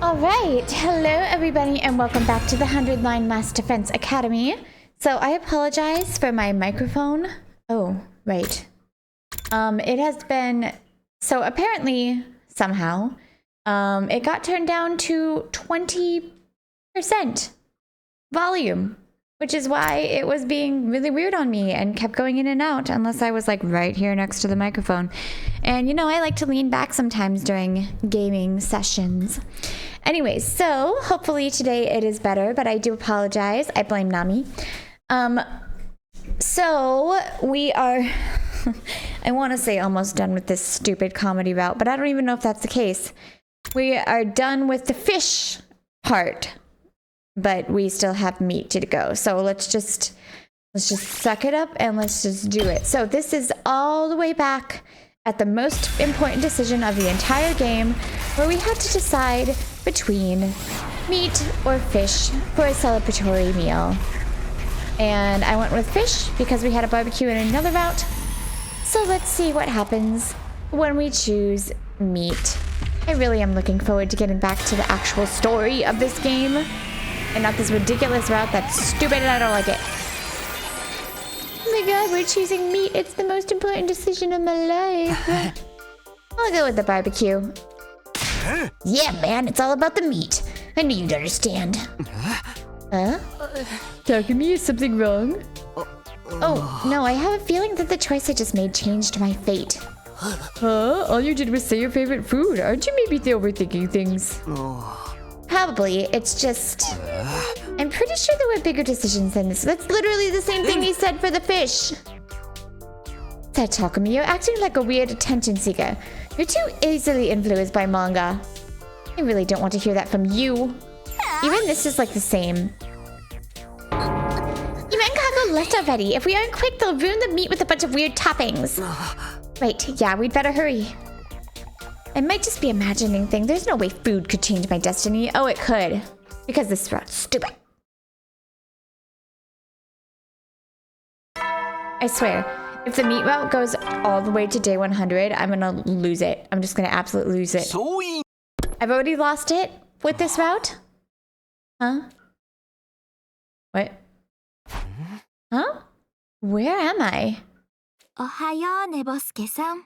Alright, hello everybody and welcome back to the 100 Line Last Defense Academy. So I apologize for my microphone. Oh, right. It has been... So apparently, somehow, it got turned down to 20% volume. Which is why it was being really weird on me and kept going in and out unless I was like right here next to the microphone. And you know, I like to lean back sometimes during gaming sessions. Anyways, so hopefully today it is better, but I do apologize. I blame Nami. So we are, I want to say almost done with this stupid comedy route, but I don't even know if that's the case. We are done with the fish part. But we still have meat to go. So let's just suck it up and let's just do it. So this is all the way back at the most important decision of the entire game, where we had to decide between meat or fish for a celebratory meal. And I went with fish because we had a barbecue in another route. So let's see what happens when we choose meat. I really am looking forward to getting back to the actual story of this game. And not this ridiculous route that's stupid and I don't like it. Oh my god, we're choosing meat. It's the most important decision of my life. I'll go with the barbecue. Yeah, man, it's all about the meat. I knew you'd understand. Huh? Takumi, is something wrong? Oh, no, I have a feeling that the choice I just made changed my fate. Huh? All you did was say your favorite food. Aren't you maybe overthinking things? Probably. It's just... I'm pretty sure there were bigger decisions than this. That's literally the same thing he said for the fish. That Takumi, you're acting like a weird attention seeker. You're too easily influenced by manga. I really don't want to hear that from you. Even this is like the same. Imankago left already. If we aren't quick, they'll ruin the meat with a bunch of weird toppings. Right, yeah, we'd better hurry. I might just be imagining things. There's no way food could change my destiny. Oh, it could. Because this route's stupid. I swear, if the meat route goes all the way to day 100, I'm gonna lose it. I'm just gonna absolutely lose it. I've already lost it with this route. Huh? What? Huh? Where am I? Ohayo, Nebosuke-san.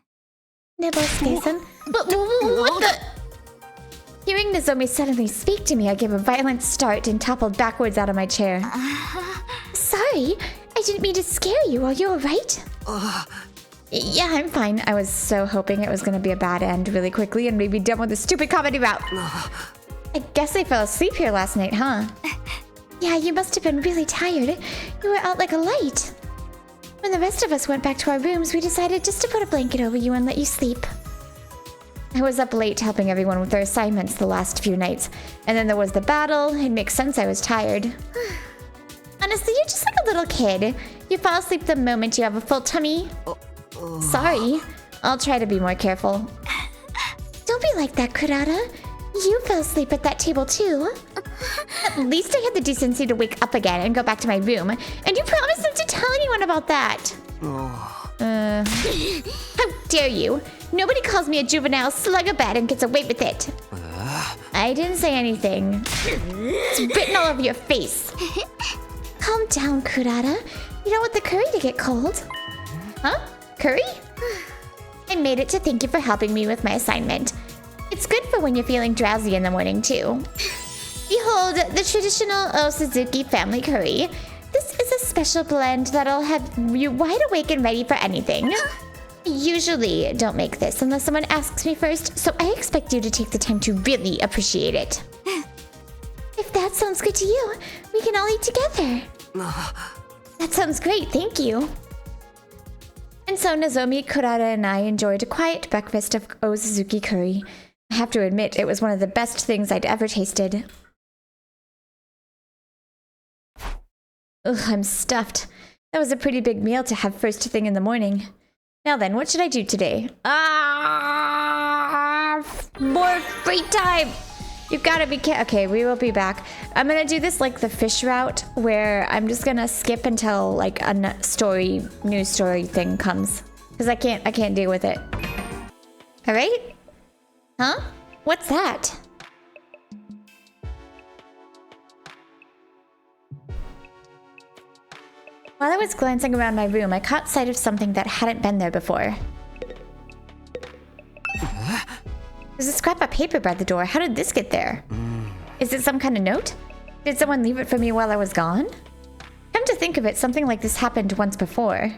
Nebosuke-san? What the? Hearing Nozomi suddenly speak to me, I gave a violent start and toppled backwards out of my chair. Sorry, I didn't mean to scare you. Are you alright? Yeah, I'm fine. I was so hoping it was going to be a bad end really quickly and we'd be done with the stupid comedy route. I guess I fell asleep here last night, huh? Yeah, you must have been really tired. You were out like a light. When the rest of us went back to our rooms, we decided just to put a blanket over you and let you sleep. I was up late helping everyone with their assignments the last few nights. And then there was the battle. It makes sense I was tired. Honestly, you're just like a little kid. You fall asleep the moment you have a full tummy. Sorry. I'll try to be more careful. Don't be like that, Kurata. You fell asleep at that table too. At least I had the decency to wake up again and go back to my room. And you promised not to tell anyone about that. How dare you? Nobody calls me a juvenile slugabag and gets away with it. I didn't say anything. It's written all over your face. Calm down, Kurata. You don't want the curry to get cold. Huh? Curry? I made it to thank you for helping me with my assignment. It's good for when you're feeling drowsy in the morning, too. Behold, the traditional Osuzuki family curry. This is a special blend that'll have you wide awake and ready for anything. I usually don't make this unless someone asks me first, so I expect you to take the time to really appreciate it. If that sounds good to you, we can all eat together. That sounds great, thank you. And so Nozomi, Kurata, and I enjoyed a quiet breakfast of Osuzuki curry. I have to admit, it was one of the best things I'd ever tasted. Ugh, I'm stuffed. That was a pretty big meal to have first thing in the morning. Now then, what should I do today? More free time! You've got to be okay, we will be back. I'm gonna do this like the fish route, where I'm just gonna skip until like a news story thing comes. Because I can't deal with it. Alright? Huh? What's that? While I was glancing around my room, I caught sight of something that hadn't been there before. There's a scrap of paper by the door. How did this get there? Is it some kind of note? Did someone leave it for me while I was gone? Come to think of it, something like this happened once before.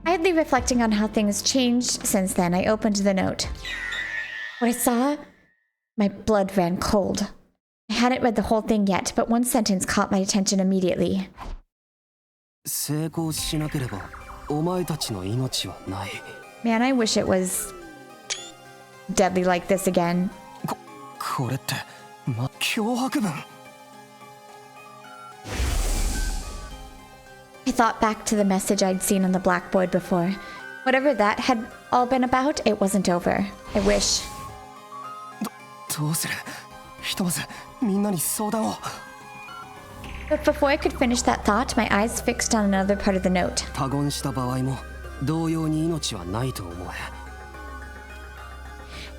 Idly reflecting on how things changed since then, I opened the note. When I saw, my blood ran cold. I hadn't read the whole thing yet, but one sentence caught my attention immediately. Man, I wish it was deadly like this again. I thought back to the message I'd seen on the blackboard before. Whatever that had all been about, it wasn't over. I wish. But before I could finish that thought, my eyes fixed on another part of the note.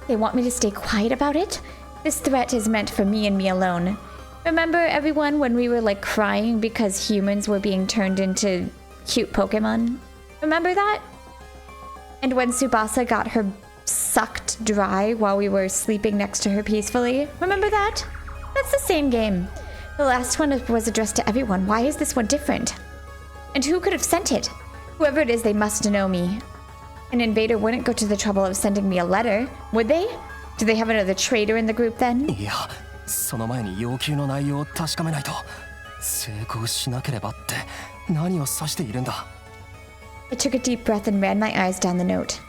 They want me to stay quiet about it? This threat is meant for me and me alone. Remember, everyone, when we were like crying because humans were being turned into cute Pokemon? Remember that? And when Tsubasa got her sucked dry while we were sleeping next to her peacefully? Remember that? That's the same game. The last one was addressed to everyone. Why is this one different? And who could have sent it? Whoever it is, they must know me. An invader wouldn't go to the trouble of sending me a letter, would they? Do they have another traitor in the group then? I took a deep breath and ran my eyes down the note.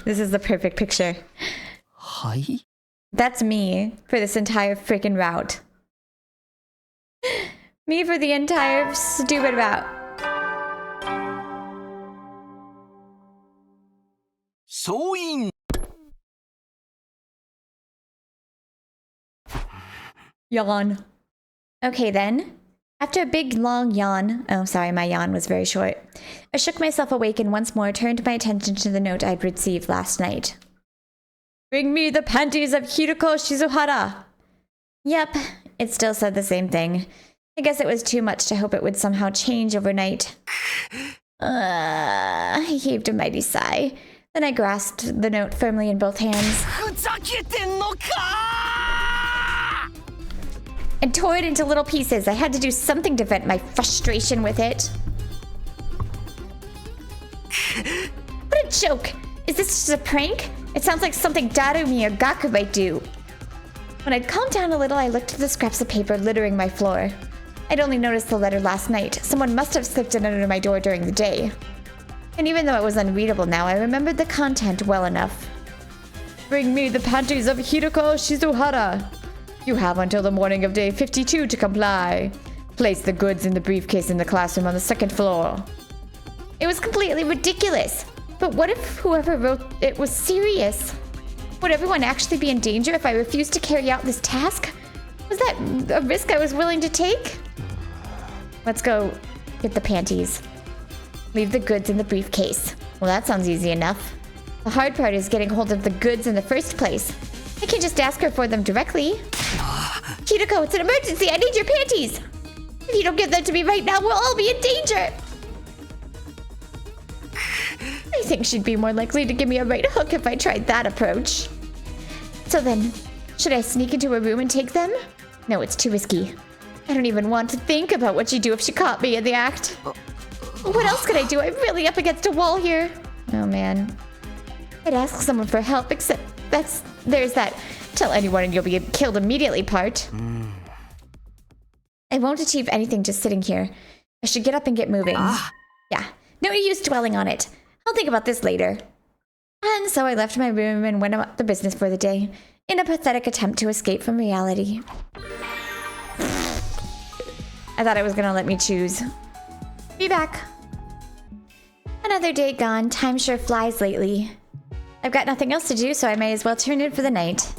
This is the perfect picture. That's me for this entire freaking route. Me for the entire stupid route. Yawn. Okay then. After a big long yawn, oh sorry, my yawn was very short, I shook myself awake and once more turned my attention to the note I'd received last night. Bring me the panties of Hiroko Shizuhara. Yep, it still said the same thing. I guess it was too much to hope it would somehow change overnight. I heaved a mighty sigh. Then I grasped the note firmly in both hands and tore it into little pieces. I had to do something to vent my frustration with it. What a joke! Is this just a prank? It sounds like something Darumi or Gaku might do. When I'd calmed down a little, I looked at the scraps of paper littering my floor. I'd only noticed the letter last night. Someone must have slipped it under my door during the day. And even though it was unreadable now, I remembered the content well enough. Bring me the panties of Hiroko Shizuhara. You have until the morning of day 52 to comply. Place the goods in the briefcase in the classroom on the second floor. It was completely ridiculous. But what if whoever wrote it was serious? Would everyone actually be in danger if I refused to carry out this task? Was that a risk I was willing to take? Let's go get the panties. Leave the goods in the briefcase. Well, that sounds easy enough. The hard part is getting hold of the goods in the first place. I can't just ask her for them directly. Hiroko, it's an emergency. I need your panties. If you don't give them to me right now, we'll all be in danger. I think she'd be more likely to give me a right hook if I tried that approach. So then, should I sneak into her room and take them? No, it's too risky. I don't even want to think about what she'd do if she caught me in the act. What else could I do? I'm really up against a wall here. Oh man. I'd ask someone for help, except there's that tell anyone and you'll be killed immediately part. I won't achieve anything just sitting here. I should get up and get moving. Yeah, no use dwelling on it. I'll think about this later. And so I left my room and went about the business for the day, in a pathetic attempt to escape from reality. I thought it was gonna let me choose. Be back. Another day gone. Time sure flies lately. I've got nothing else to do, so I may as well turn in for the night.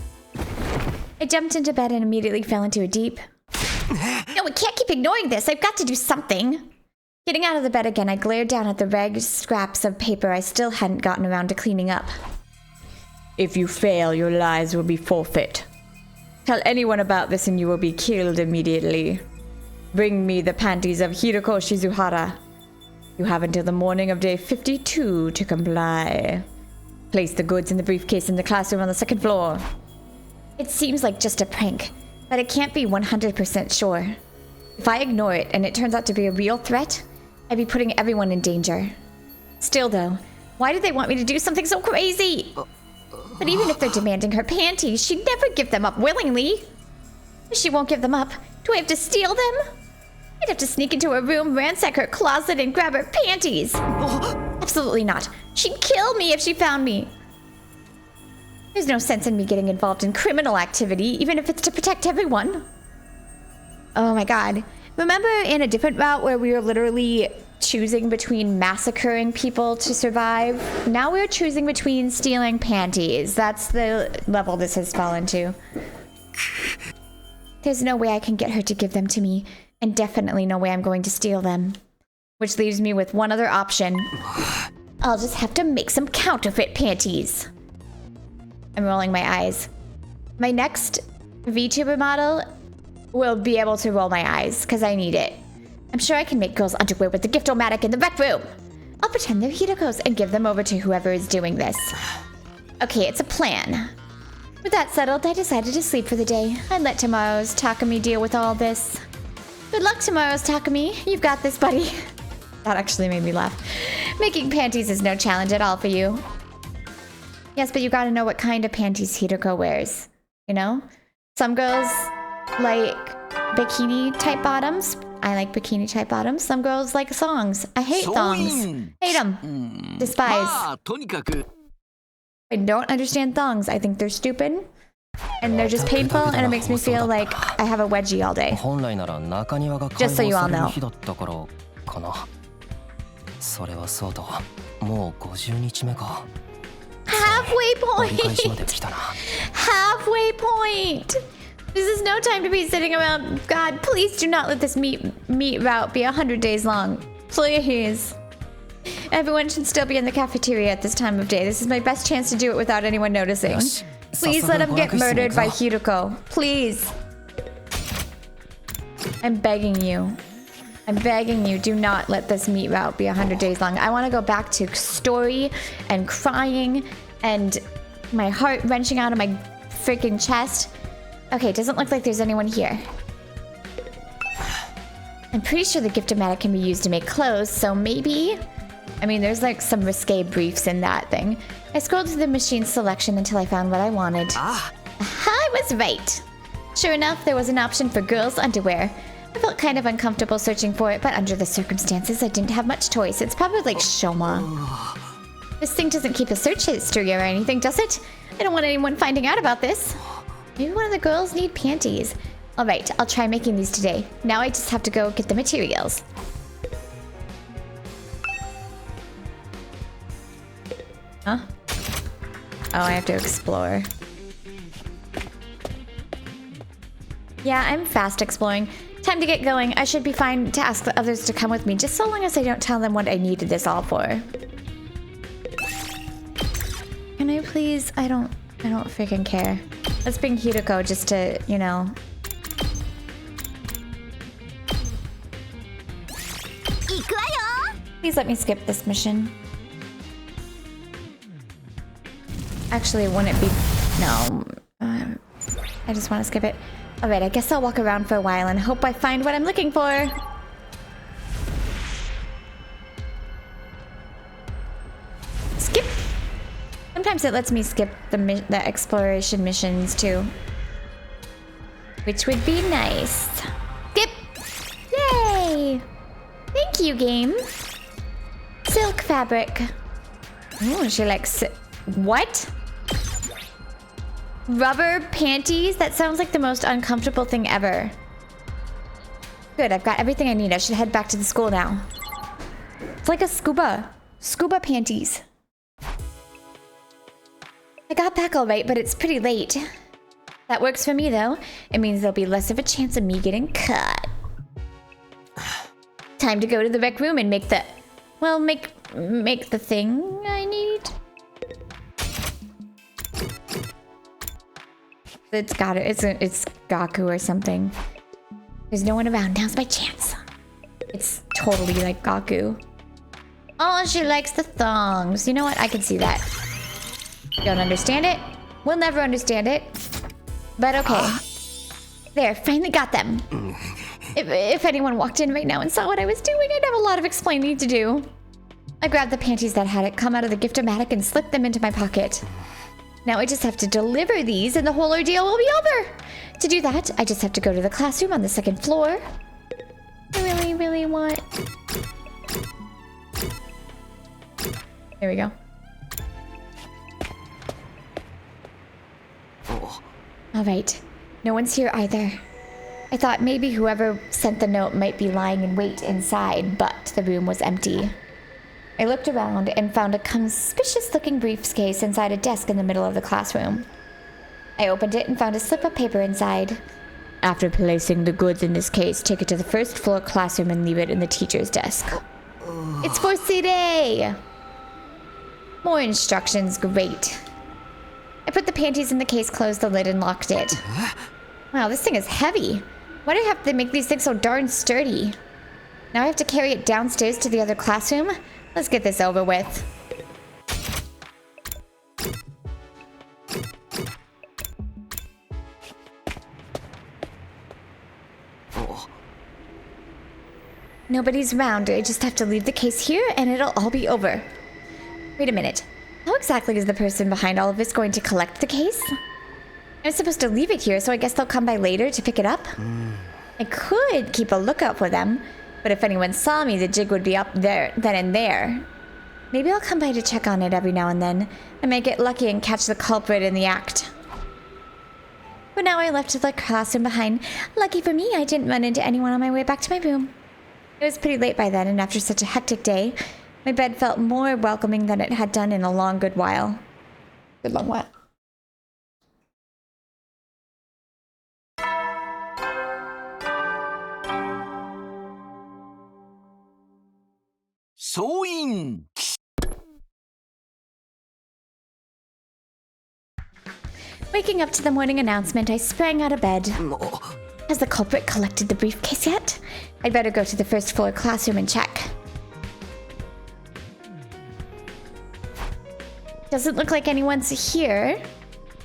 I jumped into bed and immediately fell into a deep... No, we can't keep ignoring this. I've got to do something. Getting out of the bed again, I glared down at the ragged scraps of paper I still hadn't gotten around to cleaning up. If you fail, your lives will be forfeit. Tell anyone about this and you will be killed immediately. Bring me the panties of Hiroko Shizuhara. You have until the morning of day 52 to comply. Place the goods in the briefcase in the classroom on the second floor. It seems like just a prank, but I can't be 100% sure. If I ignore it and it turns out to be a real threat, I'd be putting everyone in danger. Still though, why did they want me to do something so crazy? But even if they're demanding her panties, she'd never give them up willingly. If she won't give them up, do I have to steal them? I'd have to sneak into her room, ransack her closet, and grab her panties. Absolutely not. She'd kill me if she found me. There's no sense in me getting involved in criminal activity, even if it's to protect everyone. Oh my god. Remember in a different route where we were literally choosing between massacring people to survive? Now we're choosing between stealing panties. That's the level this has fallen to. There's no way I can get her to give them to me, and definitely no way I'm going to steal them. Which leaves me with one other option. I'll just have to make some counterfeit panties. I'm rolling my eyes. My next VTuber model will be able to roll my eyes, because I need it. I'm sure I can make girls' underwear with the gift-o-matic in the rec room. I'll pretend they're Hiroko's and give them over to whoever is doing this. Okay, it's a plan. With that settled, I decided to sleep for the day. I'd let tomorrow's Takumi deal with all this. Good luck tomorrow's Takumi. You've got this, buddy. That actually made me laugh. Making panties is no challenge at all for you. Yes, but you gotta know what kind of panties Hiroko wears. You know? Some girls like bikini type bottoms. I like bikini type bottoms. Some girls like thongs. I hate thongs. Hate them. Despise. I don't understand thongs. I think they're stupid. And they're just painful, and it makes me feel like I have a wedgie all day. Just so you all know. Halfway point! Halfway point! This is no time to be sitting around. God, please do not let this meat route be 100 days long. Please. Everyone should still be in the cafeteria at this time of day. This is my best chance to do it without anyone noticing. Please let him get murdered by Hiroko. Please. I'm begging you. I'm begging you, do not let this meat route be 100 days long. I want to go back to story and crying and my heart wrenching out of my freaking chest. Okay, it doesn't look like there's anyone here. I'm pretty sure the gift-o-matic can be used to make clothes, so maybe... I mean, there's like some risque briefs in that thing. I scrolled through the machine selection until I found what I wanted. I was right. Sure enough, there was an option for girls' underwear. I felt kind of uncomfortable searching for it, but under the circumstances, I didn't have much choice. It's probably like Shoma. This thing doesn't keep a search history or anything, does it? I don't want anyone finding out about this. Maybe one of the girls need panties. Alright, I'll try making these today. Now I just have to go get the materials. Huh? Oh, I have to explore. Yeah, I'm fast exploring. Time to get going. I should be fine to ask the others to come with me, just so long as I don't tell them what I needed this all for. Can I please? I don't freaking care. Let's bring Hiroko just to, you know. Please let me skip this mission. Actually, wouldn't it be... No. I just want to skip it. Alright, I guess I'll walk around for a while and hope I find what I'm looking for. Skip! Sometimes it lets me skip the exploration missions too. Which would be nice. Skip! Yay! Thank you, game. Silk fabric. Oh, she likes... What? Rubber panties? That sounds like the most uncomfortable thing ever. Good, I've got everything I need. I should head back to the school now. It's like a scuba panties. I got back all right, but it's pretty late. That works for me, though. It means there'll be less of a chance of me getting caught. Time to go to the rec room and make the... Well, make the thing I need. It's Gaku or something. There's no one around. Now's my chance. It's totally like Gaku. Oh, she likes the thongs. You know what? I can see that. Don't understand it. We'll never understand it. But okay. There, finally got them. If anyone walked in right now and saw what I was doing, I'd have a lot of explaining to do. I grabbed the panties that had it come out of the gift-o-matic and slipped them into my pocket. Now I just have to deliver these and the whole ordeal will be over. To do that, I just have to go to the classroom on the second floor. I really, really want... There we go. Alright. No one's here either. I thought maybe whoever sent the note might be lying in wait inside, but the room was empty. I looked around and found a conspicuous-looking briefcase inside a desk in the middle of the classroom. I opened it and found a slip of paper inside. After placing the goods in this case, take it to the first floor classroom and leave it in the teacher's desk. It's for today! More instructions, great. I put the panties in the case, closed the lid, and locked it. Wow, this thing is heavy. Why do I have to make these things so darn sturdy? Now I have to carry it downstairs to the other classroom? Let's get this over with. Nobody's around. I just have to leave the case here and it'll all be over. Wait a minute. How exactly is the person behind all of this going to collect the case? I'm supposed to leave it here, so I guess they'll come by later to pick it up? I could keep a lookout for them, but if anyone saw me, the jig would be up there, then and there. Maybe I'll come by to check on it every now and then. I may get lucky and catch the culprit in the act. But now I left the classroom behind. Lucky for me, I didn't run into anyone on my way back to my room. It was pretty late by then, and after such a hectic day, my bed felt more welcoming than it had done in a long good while. Good long while. Waking up to the morning announcement, I sprang out of bed. Has the culprit collected the briefcase yet? I'd better go to the first floor classroom and check. Doesn't look like anyone's here.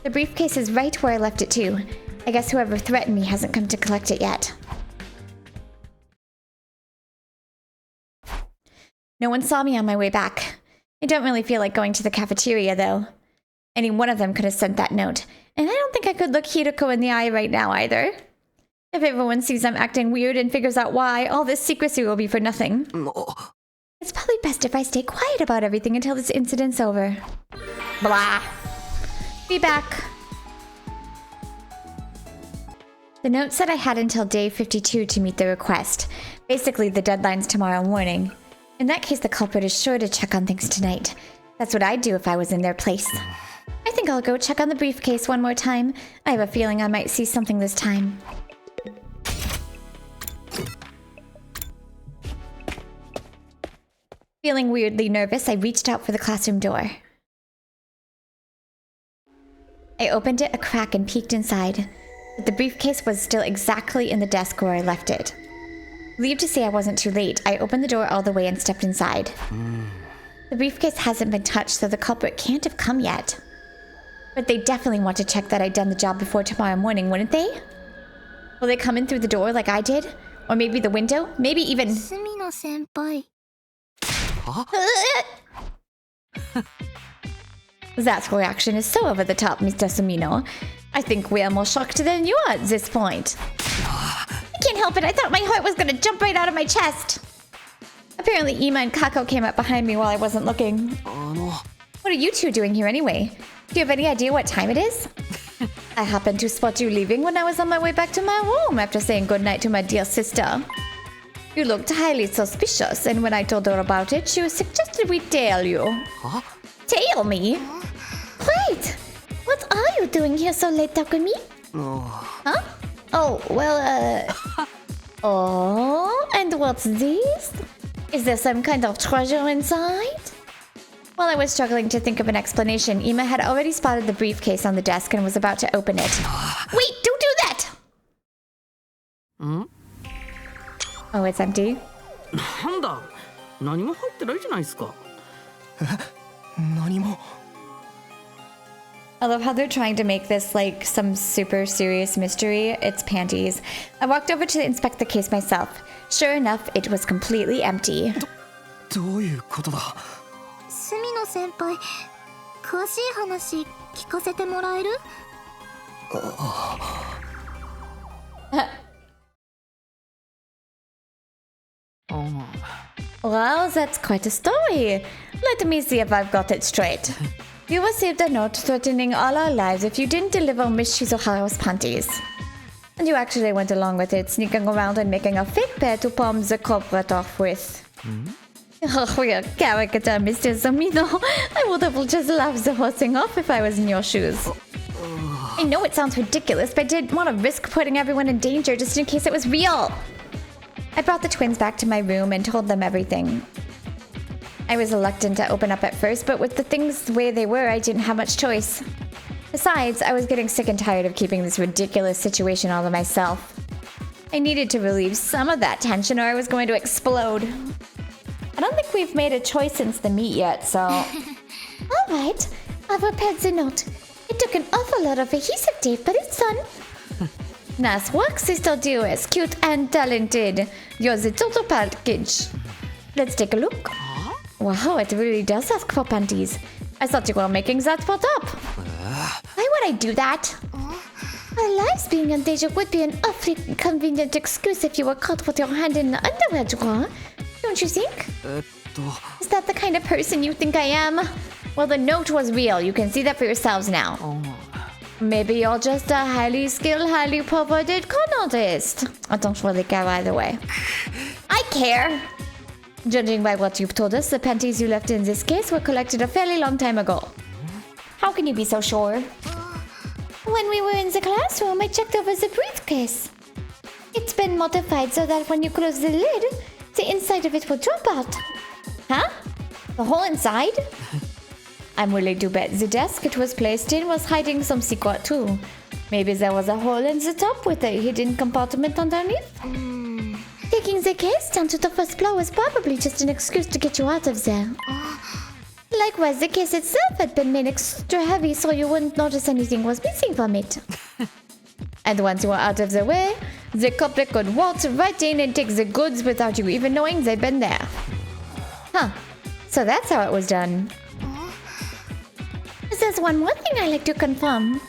The briefcase is right where I left it too. I guess whoever threatened me hasn't come to collect it yet. No one saw me on my way back. I don't really feel like going to the cafeteria though. Any one of them could have sent that note. And I don't think I could look Hiroko in the eye right now either. If everyone sees I'm acting weird and figures out why, all this secrecy will be for nothing. It's probably best if I stay quiet about everything until this incident's over. Blah. Be back. The note said I had until day 52 to meet the request. Basically, the deadline's tomorrow morning. In that case, the culprit is sure to check on things tonight. That's what I'd do if I was in their place. I think I'll go check on the briefcase one more time. I have a feeling I might see something this time. Feeling weirdly nervous, I reached out for the classroom door. I opened it a crack and peeked inside, but the briefcase was still exactly in the desk where I left it. Relieved to say I wasn't too late, I opened the door all the way and stepped inside. The briefcase hasn't been touched, so the culprit can't have come yet. But they definitely want to check that I'd done the job before tomorrow morning, wouldn't they? Will they come in through the door like I did? Or maybe the window? Maybe even... Sumino-senpai. That reaction is so over the top, Mr. Sumino. I think we're more shocked than you are at this point. I can't help it, I thought my heart was gonna jump right out of my chest. Apparently Ima and Kako came up behind me while I wasn't looking. What are you two doing here anyway? Do you have any idea what time it is? I happened to spot you leaving when I was on my way back to my room after saying goodnight to my dear sister. You looked highly suspicious, and when I told her about it, she suggested we tail you. Huh? Tail me? Wait! What are you doing here so late, Takumi? Huh? Oh, well, Oh, and what's this? Is there some kind of treasure inside? While I was struggling to think of an explanation, Ima had already spotted the briefcase on the desk and was about to open it. Wait, don't do that! Oh, it's empty? なんだ何も入ってないじゃないですか 何も I love how they're trying to make this like some super serious mystery. It's panties. I walked over to inspect the case myself. Sure enough, it was completely empty. どういうことだ隅野先輩詳しい話聞かせてもらえる Well, that's quite a story. Let me see if I've got it straight. You received a note threatening all our lives if you didn't deliver Miss Shizuhara's panties. And you actually went along with it, sneaking around and making a fake pair to palm the culprit off with. Oh, real caricature, Mr. Zamino. I would have just laughed the whole thing off if I was in your shoes. I know it sounds ridiculous, but I didn't want to risk putting everyone in danger just in case it was real. I brought the twins back to my room and told them everything. I was reluctant to open up at first, but with the things the way they were, I didn't have much choice. Besides, I was getting sick and tired of keeping this ridiculous situation all to myself. I needed to relieve some of that tension or I was going to explode. I don't think we've made a choice since the meet yet, so... Alright, I've prepared the note. It took an awful lot of adhesive tape, but it's done. Nice work, Sister Dearest. Cute and talented. You're the total package. Let's take a look. Wow, it really does ask for panties. I thought you were making that part up. Why would I do that? Our lives being in danger would be an awfully convenient excuse if you were caught with your hand in the underwear drawer. Don't you think? Is that the kind of person you think I am? Well, the note was real. You can see that for yourselves now. Maybe you're just a highly skilled, highly perverted con artist. I don't really care either way. I care! Judging by what you've told us, the panties you left in this case were collected a fairly long time ago. How can you be so sure? When we were in the classroom, I checked over the briefcase. It's been modified so that when you close the lid, the inside of it will drop out. Huh? The whole inside? I'm willing to bet the desk it was placed in was hiding some secret too. Maybe there was a hole in the top with a hidden compartment underneath? Taking the case down to the first floor was probably just an excuse to get you out of there. Likewise, the case itself had been made extra heavy so you wouldn't notice anything was missing from it. And once you were out of the way, the culprit could waltz right in and take the goods without you even knowing they'd been there. Huh. So that's how it was done. There's one more thing I'd like to confirm.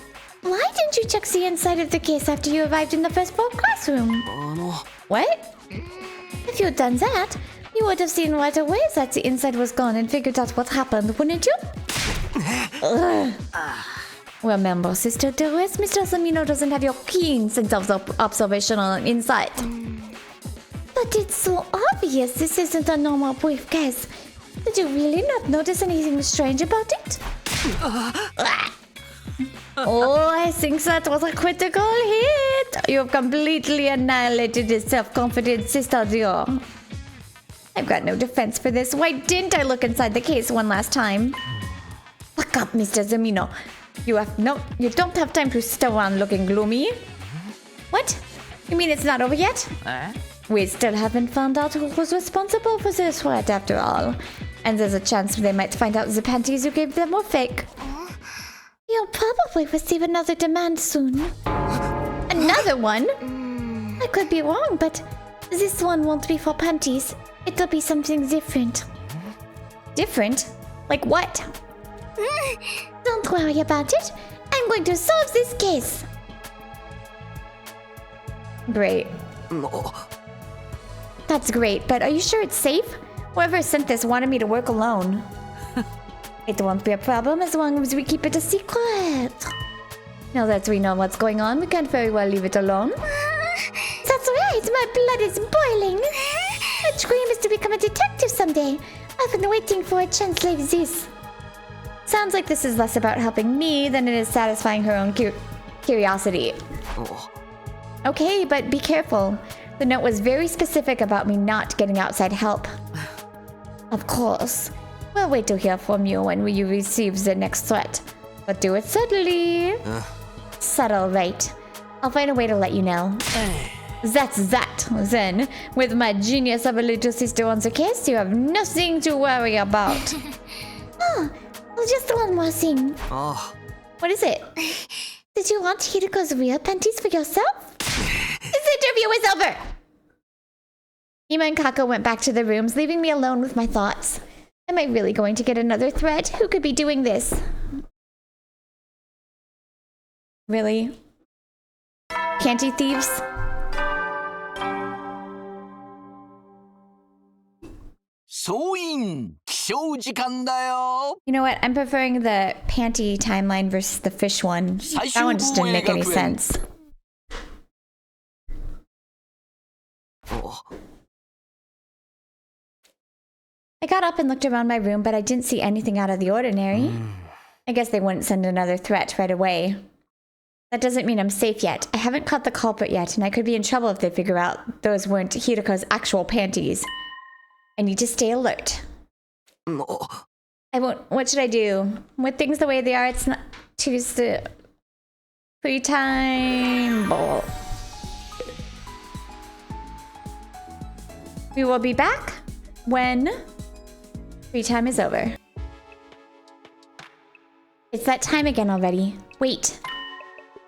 Why didn't you check the inside of the case after you arrived in the first floor classroom? What? If you'd done that, you would have seen right away that the inside was gone and figured out what happened, wouldn't you? Remember, Sister Therese, Mr. Zamino doesn't have your keen sense of observation on insight. But it's so obvious this isn't a normal briefcase. Did you really not notice anything strange about it? Oh, I think that was a critical hit. You've completely annihilated his self-confident sister dear. I've got no defense for this. Why didn't I look inside the case one last time? Look up, Mr. Zamino. You don't have time to sit around looking gloomy. What? You mean it's not over yet? We still haven't found out who was responsible for this threat after all. And there's a chance they might find out the panties you gave them were fake. You'll probably receive another demand soon. Another one? I could be wrong, but this one won't be for panties. It'll be something different. Different? Like what? Don't worry about it. I'm going to solve this case. Great. That's great, but are you sure it's safe? Whoever sent this wanted me to work alone. It won't be a problem as long as we keep it a secret. Now that we know what's going on, we can't very well leave it alone. That's right, my blood is boiling. My dream is to become a detective someday. I've been waiting for a chance like this. Sounds like this is less about helping me than it is satisfying her own curiosity. Oh. Okay, but be careful. The note was very specific about me not getting outside help. Of course. We'll wait to hear from you when you receive the next threat. But do it subtly. Subtle, right. I'll find a way to let you know. That's that, then. With my genius of a little sister on the case, you have nothing to worry about. Oh, just one more thing. Oh. What is it? Did you want Hiriko's real panties for yourself? This interview is over! Ima and Kako went back to their rooms, leaving me alone with my thoughts. Am I really going to get another threat? Who could be doing this? Really? Panty thieves? You know what? I'm preferring the panty timeline versus the fish one. That one just didn't make any sense. Oh. I got up and looked around my room, but I didn't see anything out of the ordinary. I guess they wouldn't send another threat right away. That doesn't mean I'm safe yet. I haven't caught the culprit yet, and I could be in trouble if they figure out those weren't Hiriko's actual panties. I need to stay alert. No. I won't. What should I do? With things the way they are, it's not Tuesday. Free time. Ball. We will be back when free time is over. It's that time again already. Wait.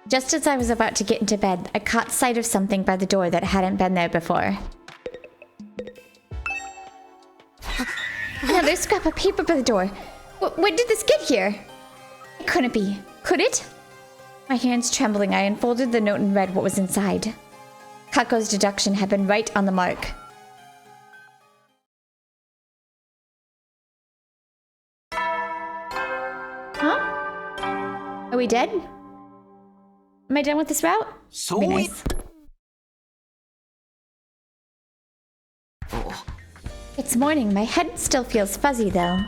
Just as I was about to get into bed, I caught sight of something by the door that hadn't been there before. Another scrap of paper by the door. When did this get here? It couldn't be. Could it? My hands trembling, I unfolded the note and read what was inside. Kako's deduction had been right on the mark. Huh? Are we dead? Am I done with this route? Be nice. It's morning. My head still feels fuzzy, though.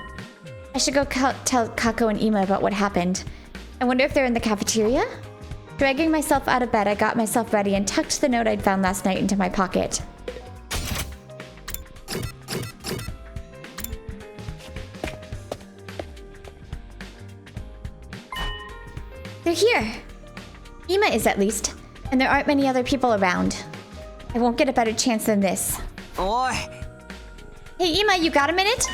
I should go tell Kako and Ima about what happened. I wonder if they're in the cafeteria? Dragging myself out of bed, I got myself ready and tucked the note I'd found last night into my pocket. They're here! Ima is, at least. And there aren't many other people around. I won't get a better chance than this. Oi. Hey, Ima, you got a minute?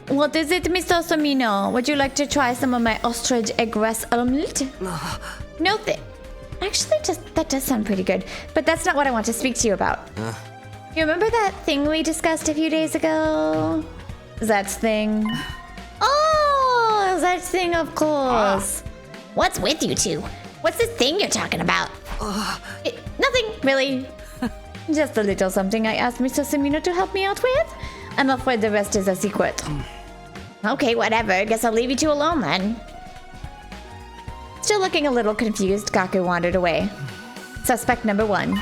What is it, Mr. Somino? Would you like to try some of my ostrich egg rice omelette? No, actually, that does sound pretty good. But that's not what I want to speak to you about. You remember that thing we discussed a few days ago? That thing. Oh, that thing, of course. What's with you two? What's this thing you're talking about? Nothing, really. Just a little something I asked Mr. Somino to help me out with. I'm afraid the rest is a secret. Okay, whatever. Guess I'll leave you two alone then. Still looking a little confused, Gaku wandered away. Suspect number 1.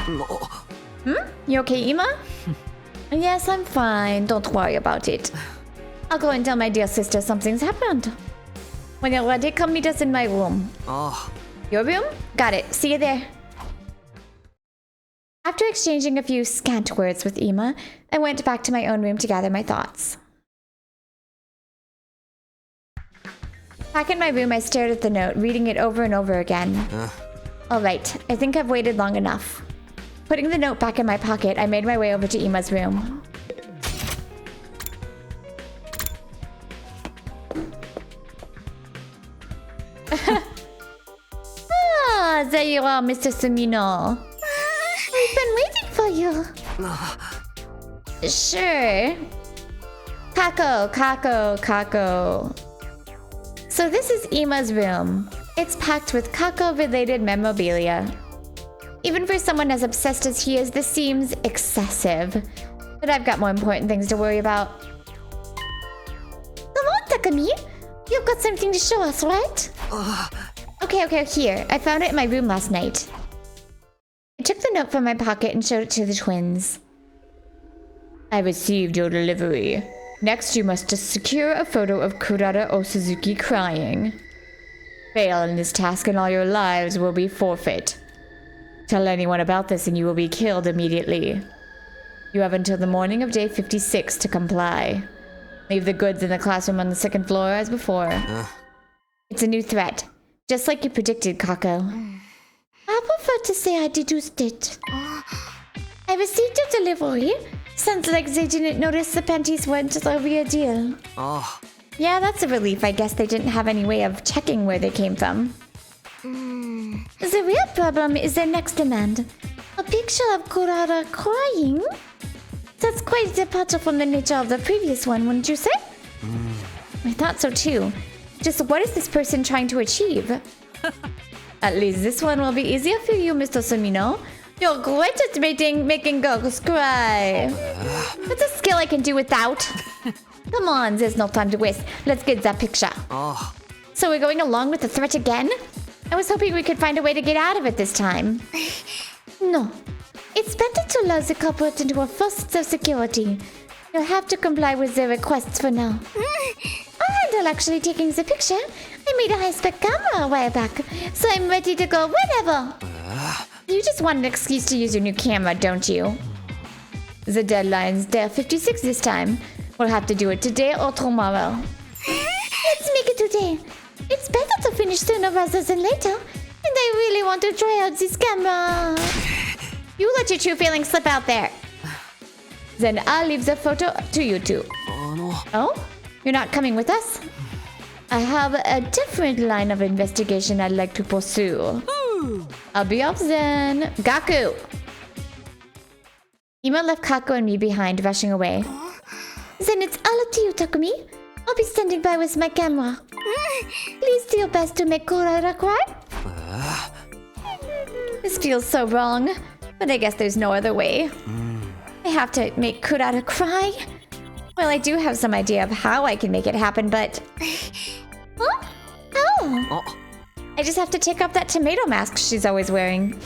You okay, Ima? Yes, I'm fine. Don't worry about it. I'll go and tell my dear sister something's happened. When you're ready, come meet us in my room. Your room? Got it. See you there. After exchanging a few scant words with Ima, I went back to my own room to gather my thoughts. Back in my room, I stared at the note, reading it over and over again. Alright, I think I've waited long enough. Putting the note back in my pocket, I made my way over to Ima's room. There you are, Mr. Sumino. I've been waiting for you. Sure. Kako. So this is Ima's room. It's packed with Kako-related memorabilia. Even for someone as obsessed as he is, this seems excessive. But I've got more important things to worry about. Come on, Takumi. You've got something to show us, right? Okay, here. I found it in my room last night. I took the note from my pocket and showed it to the twins. I received your delivery. Next, you must just secure a photo of Kurara Osuzuki crying. Fail in this task and all your lives will be forfeit. Tell anyone about this and you will be killed immediately. You have until the morning of day 56 to comply. Leave the goods in the classroom on the second floor as before. It's a new threat. Just like you predicted, Kako. I prefer to say I deduced it. I received your delivery. Sounds like they didn't notice the panties weren't the real deal. Oh. Yeah, that's a relief. I guess they didn't have any way of checking where they came from. The real problem is their next demand. A picture of Kurara crying? That's quite a departure from the nature of the previous one, wouldn't you say? I thought so too. Just what is this person trying to achieve? At least this one will be easier for you, Mr. Sumino. You're great at making girls cry. That's a skill I can do without. Come on, there's no time to waste. Let's get that picture. Oh. So we're going along with the threat again? I was hoping we could find a way to get out of it this time. No. It's better to lure the culprit into a false sense of security. You'll have to comply with their requests for now. I'll handle actually taking the picture. I made a high-spec camera a while back, so I'm ready to go whenever. You just want an excuse to use your new camera, don't you? The deadline's day 56 this time. We'll have to do it today or tomorrow. Let's make it today. It's better to finish sooner rather than later. And I really want to try out this camera. You let your true feelings slip out there. Then I'll leave the photo to you two. Oh? You're not coming with us? I have a different line of investigation I'd like to pursue. I'll be off then. Gaku! Ima left Kako and me behind, rushing away. Then it's all up to you, Takumi. I'll be standing by with my camera. Please do your best to make Kurara cry. This feels so wrong, but I guess there's no other way. I have to make Kurara cry. Well, I do have some idea of how I can make it happen, but... Huh? Oh! I just have to take off that tomato mask she's always wearing.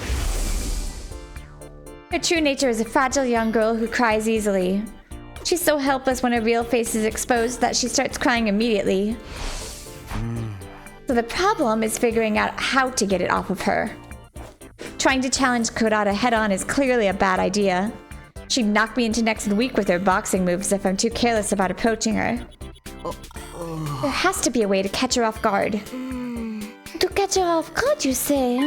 Her true nature is a fragile young girl who cries easily. She's so helpless when her real face is exposed that she starts crying immediately. So the problem is figuring out how to get it off of her. Trying to challenge Kurata head-on is clearly a bad idea. She'd knock me into next week with her boxing moves if I'm too careless about approaching her. There has to be a way to catch her off guard. To catch her off guard, you say?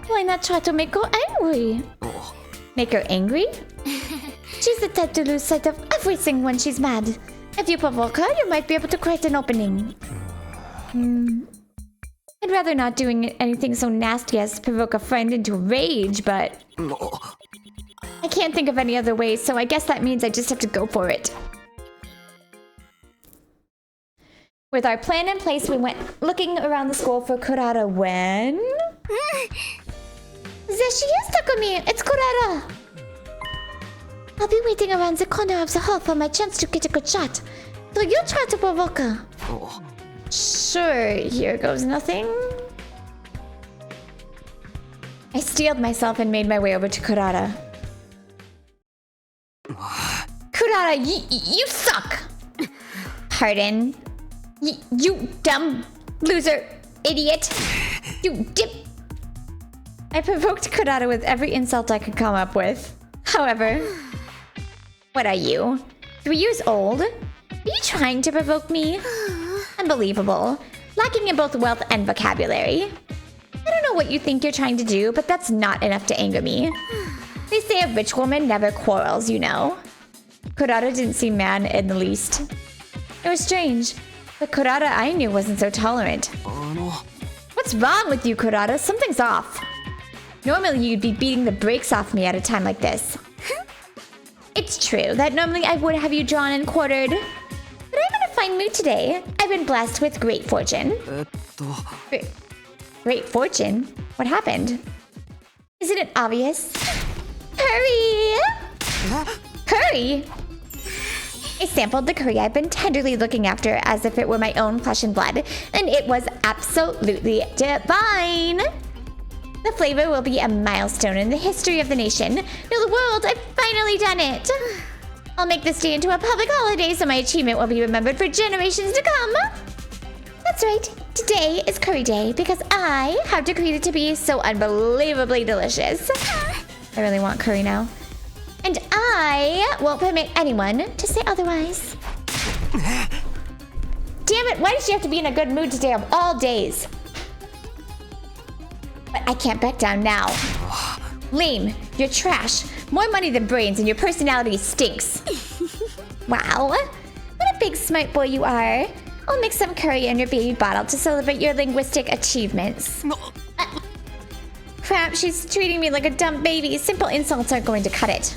Why not try to make her angry? Make her angry? She's the type to lose sight of everything when she's mad. If you provoke her, you might be able to create an opening. I'd rather not doing anything so nasty as provoke a friend into rage, but... I can't think of any other way, so I guess that means I just have to go for it. With our plan in place, we went looking around the school for Kurata when... There she is, Takumi! It's Kurata! I'll be waiting around the corner of the hall for my chance to get a good shot. So you try to provoke her. Sure, here goes nothing. I steeled myself and made my way over to Kurata. Kurata, you suck! Pardon? You dumb loser idiot! You dip! I provoked Kurata with every insult I could come up with. However... What are you? 3 years old? Are you trying to provoke me? Unbelievable. Lacking in both wealth and vocabulary. I don't know what you think you're trying to do, but that's not enough to anger me. They say a rich woman never quarrels, you know. Kurata didn't seem mad in the least. It was strange. The Kurata I knew wasn't so tolerant. What's wrong with you, Kurata? Something's off. Normally you'd be beating the brakes off me at a time like this. It's true that normally I would have you drawn and quartered. But I'm in a fine mood today. I've been blessed with great fortune. Great fortune? What happened? Isn't it obvious? Hurry! Hurry! I sampled the curry I've been tenderly looking after as if it were my own flesh and blood, and it was absolutely divine! The flavor will be a milestone in the history of the nation. No, the world, I've finally done it! I'll make this day into a public holiday so my achievement will be remembered for generations to come! That's That's right. Today is curry day because I have decreed it to be so unbelievably delicious. I really want curry now. And I won't permit anyone to say otherwise. Damn it, why did you have to be in a good mood today of all days? But I can't back down now. Lame, you're trash. More money than brains and your personality stinks. Wow, what a big smart boy you are. I'll mix some curry in your baby bottle to celebrate your linguistic achievements. Crap, she's treating me like a dumb baby. Simple insults aren't going to cut it.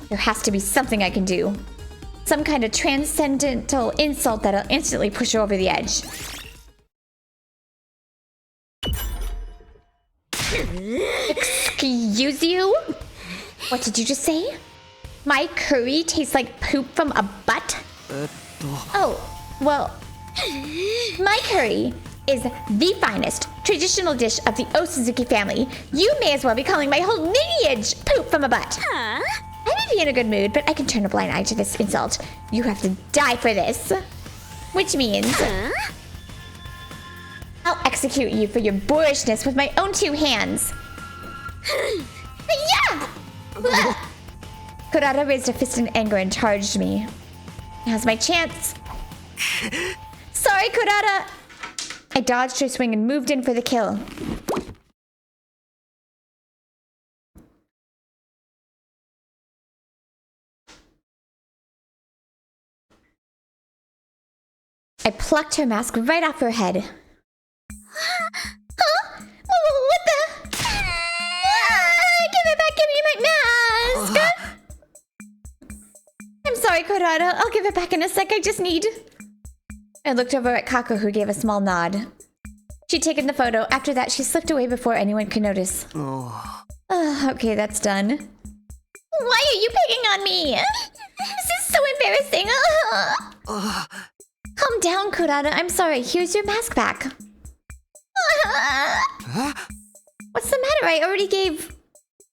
There has to be something I can do. Some kind of transcendental insult that'll instantly push her over the edge. Excuse you? What did you just say? My curry tastes like poop from a butt? Oh, well, my curry is the finest traditional dish of the Osuzuki family. You may as well be calling my whole lineage poop from a butt. I may be in a good mood, but I can turn a blind eye to this insult. You have to die for this. Which means I'll execute you for your boorishness with my own two hands. Yeah! Kurata raised a fist in anger and charged me. Now's my chance. Sorry, Kurata! I dodged her swing and moved in for the kill. I plucked her mask right off her head. Huh? What the? Give it back, give me my mask! I'm sorry, Kurata. I'll give it back in a sec. I just need... I looked over at Kako, who gave a small nod. She'd taken the photo. After that, she slipped away before anyone could notice. Okay, that's done. Why are you picking on me? This is so embarrassing. Calm down, Kurata. I'm sorry. Here's your mask back. What's the matter? I already gave...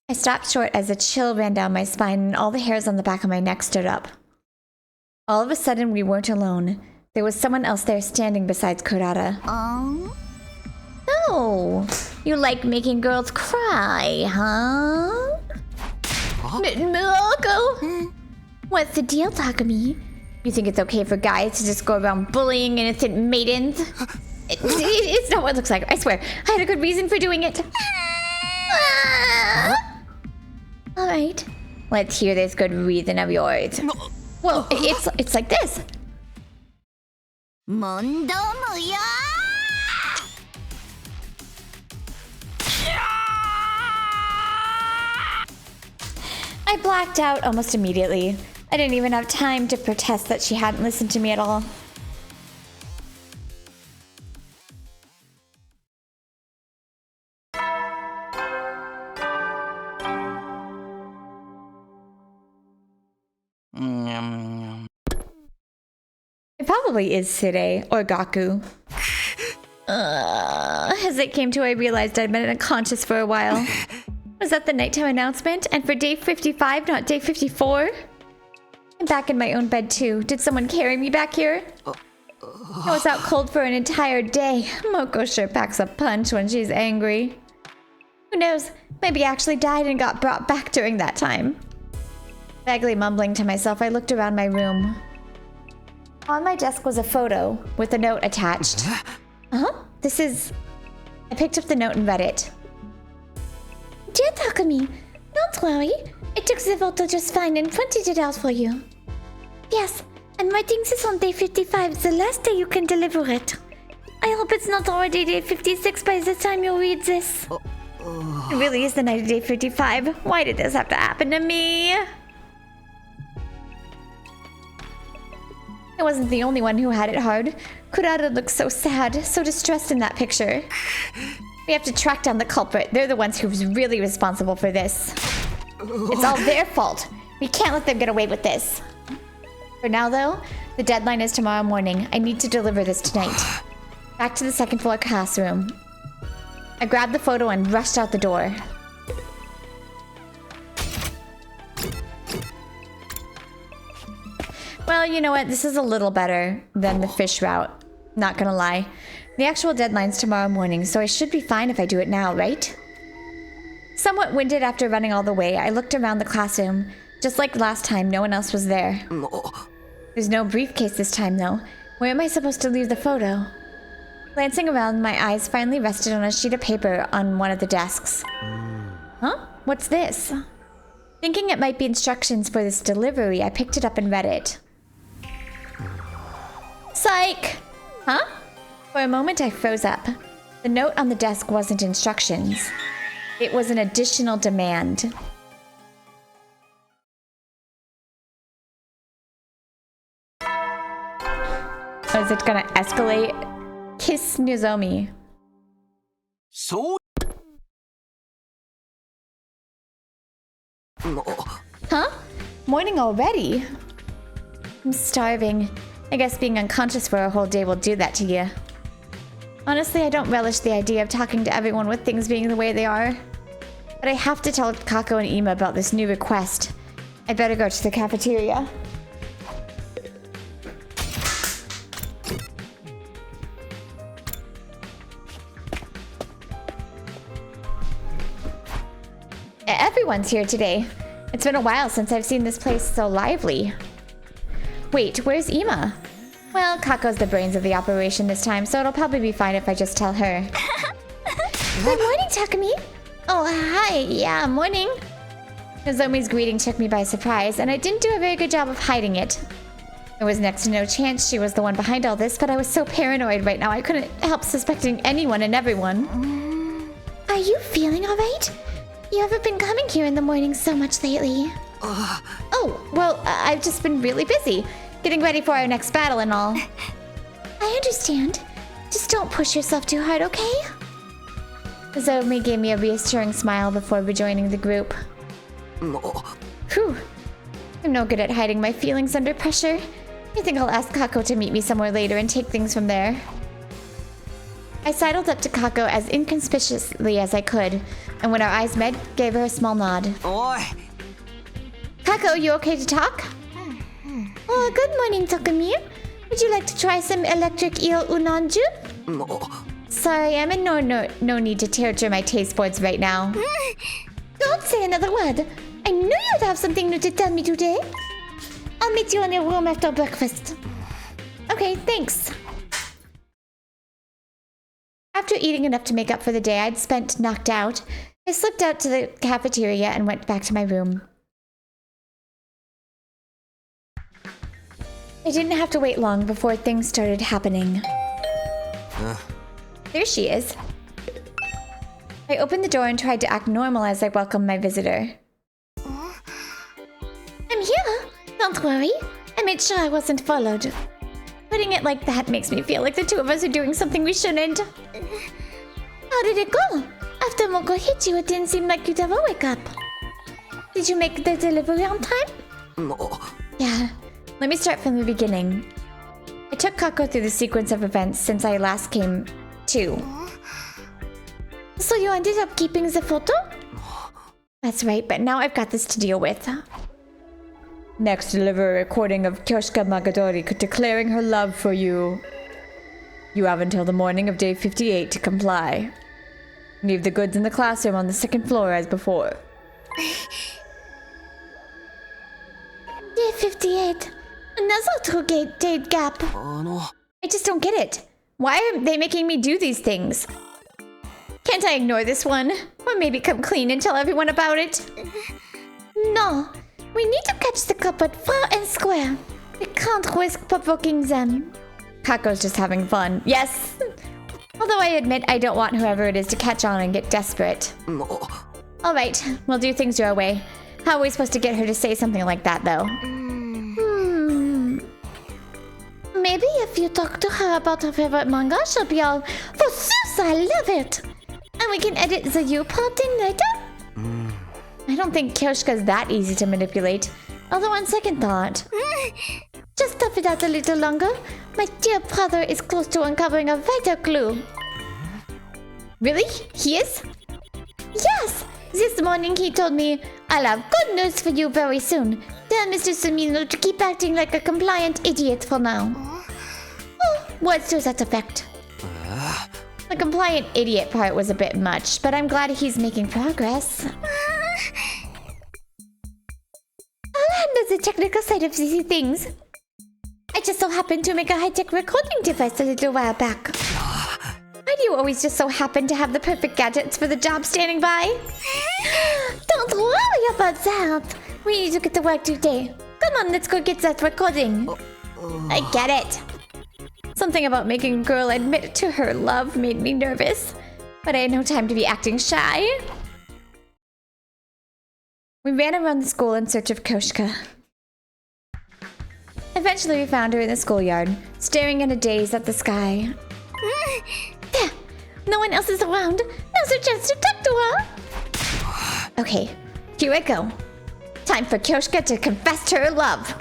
I stopped short as a chill ran down my spine and all the hairs on the back of my neck stood up. All of a sudden, we weren't alone. There was someone else there standing besides Kurata. Oh, you like making girls cry, huh? Milako? What's the deal, Takumi? You think it's okay for guys to just go around bullying innocent maidens? It's not what it looks like, I swear. I had a good reason for doing it. Alright, let's hear this good reason of yours. Well, it's like this. I blacked out almost immediately. I didn't even have time to protest that she hadn't listened to me at all. It probably is Sire or Gaku. As it came to, I realized I'd been unconscious for a while. Was that the nighttime announcement? And for day 55, not day 54? I'm back in my own bed too. Did someone carry me back here? I was out cold for an entire day. Moko sure packs a punch when she's angry. Who knows? Maybe I actually died and got brought back during that time. Vaguely mumbling to myself, I looked around my room. On my desk was a photo with a note attached. This is... I picked up the note and read it. Dear Takumi, don't worry. I took the photo just fine and printed it out for you. Yes, I'm writing this on day 55, the last day you can deliver it. I hope it's not already day 56 by the time you read this. It really is the night of day 55. Why did this have to happen to me? I wasn't the only one who had it hard. Kurata looked so sad, so distressed in that picture. We have to track down the culprit. They're the ones who's really responsible for this. It's all their fault. We can't let them get away with this. For now, though, the deadline is tomorrow morning. I need to deliver this tonight. Back to the second floor classroom. I grabbed the photo and rushed out the door. Well, you know what? This is a little better than the fish route. Not gonna lie. The actual deadline's tomorrow morning, so I should be fine if I do it now, right? Somewhat winded after running all the way, I looked around the classroom. Just like last time, no one else was there. There's no briefcase this time, though. Where am I supposed to leave the photo? Glancing around, my eyes finally rested on a sheet of paper on one of the desks. Huh? What's this? Thinking it might be instructions for this delivery, I picked it up and read it. Psych! Huh? For a moment, I froze up. The note on the desk wasn't instructions. It was an additional demand. Is it gonna escalate? Kiss Nozomi. So. Huh? Morning already? I'm starving. I guess being unconscious for a whole day will do that to you. Honestly, I don't relish the idea of talking to everyone with things being the way they are. But I have to tell Kako and Ima about this new request. I better go to the cafeteria. Everyone's here today. It's been a while since I've seen this place so lively. Wait, where's Ima? Well, Kako's the brains of the operation this time, so it'll probably be fine if I just tell her. Good morning, Takumi. Oh, hi. Yeah, morning. Nozomi's greeting took me by surprise, and I didn't do a very good job of hiding it. There was next to no chance she was the one behind all this, but I was so paranoid right now I couldn't help suspecting anyone and everyone. Are you feeling all right? You haven't been coming here in the morning so much lately. Oh, well, I've just been really busy, getting ready for our next battle and all. I understand. Just don't push yourself too hard, okay? Nozomi gave me a reassuring smile before rejoining the group. Whew. I'm no good at hiding my feelings under pressure. I think I'll ask Kako to meet me somewhere later and take things from there. I sidled up to Kako as inconspicuously as I could, and when our eyes met, gave her a small nod. Oi. Kako, you okay to talk? Oh, good morning, Takumi. Would you like to try some electric eel unanju? Sorry, I'm in no need to torture my taste buds right now. Don't say another word. I knew you'd have something new to tell me today. I'll meet you in your room after breakfast. Okay, thanks. After eating enough to make up for the day I'd spent knocked out, I slipped out to the cafeteria and went back to my room. I didn't have to wait long before things started happening. There she is. I opened the door and tried to act normal as I welcomed my visitor. I'm here. Don't worry. I made sure I wasn't followed. Putting it like that makes me feel like the two of us are doing something we shouldn't. How did it go? After Moko hit you, it didn't seem like you'd ever wake up. Did you make the delivery on time? Yeah. Let me start from the beginning. I took Kako through the sequence of events since I last came to. So you ended up keeping the photo? That's right, but now I've got this to deal with. Next, deliver a recording of Kyoshika Magadori declaring her love for you. You have until the morning of day 58 to comply. Leave the goods in the classroom on the second floor as before. Day 58. Another 2-day gap. I just don't get it. Why are they making me do these things? Can't I ignore this one? Or maybe come clean and tell everyone about it? No. We need to catch the culprit fair and square. We can't risk provoking them. Kako's just having fun. Yes! Although I admit I don't want whoever it is to catch on and get desperate. Alright, we'll do things your way. How are we supposed to get her to say something like that, though? Maybe if you talk to her about her favorite manga, she'll be all, "Forsooth, I love it!" And we can edit the you part in later? I don't think Kyoshika's that easy to manipulate. Although on second thought... Just tough it out a little longer. My dear brother is close to uncovering a vital clue. Really? He is? Yes! This morning he told me, "I'll have good news for you very soon. Tell Mr. Sumino to keep acting like a compliant idiot for now." Oh, words to that effect. The compliant idiot part was a bit much, but I'm glad he's making progress. I'll handle the technical side of these things. I just so happened to make a high-tech recording device a little while back. Why do you always just so happen to have the perfect gadgets for the job standing by? Don't worry about that. We need to get to work today. Come on, let's go get that recording. I get it. Something about making a girl admit to her love made me nervous, but I had no time to be acting shy. We ran around the school in search of Koshka. Eventually we found her in the schoolyard, staring in a daze at the sky. There! No one else is around. Now's our chance to talk to her! Okay, here I go. Time for Kyoshka to confess her love.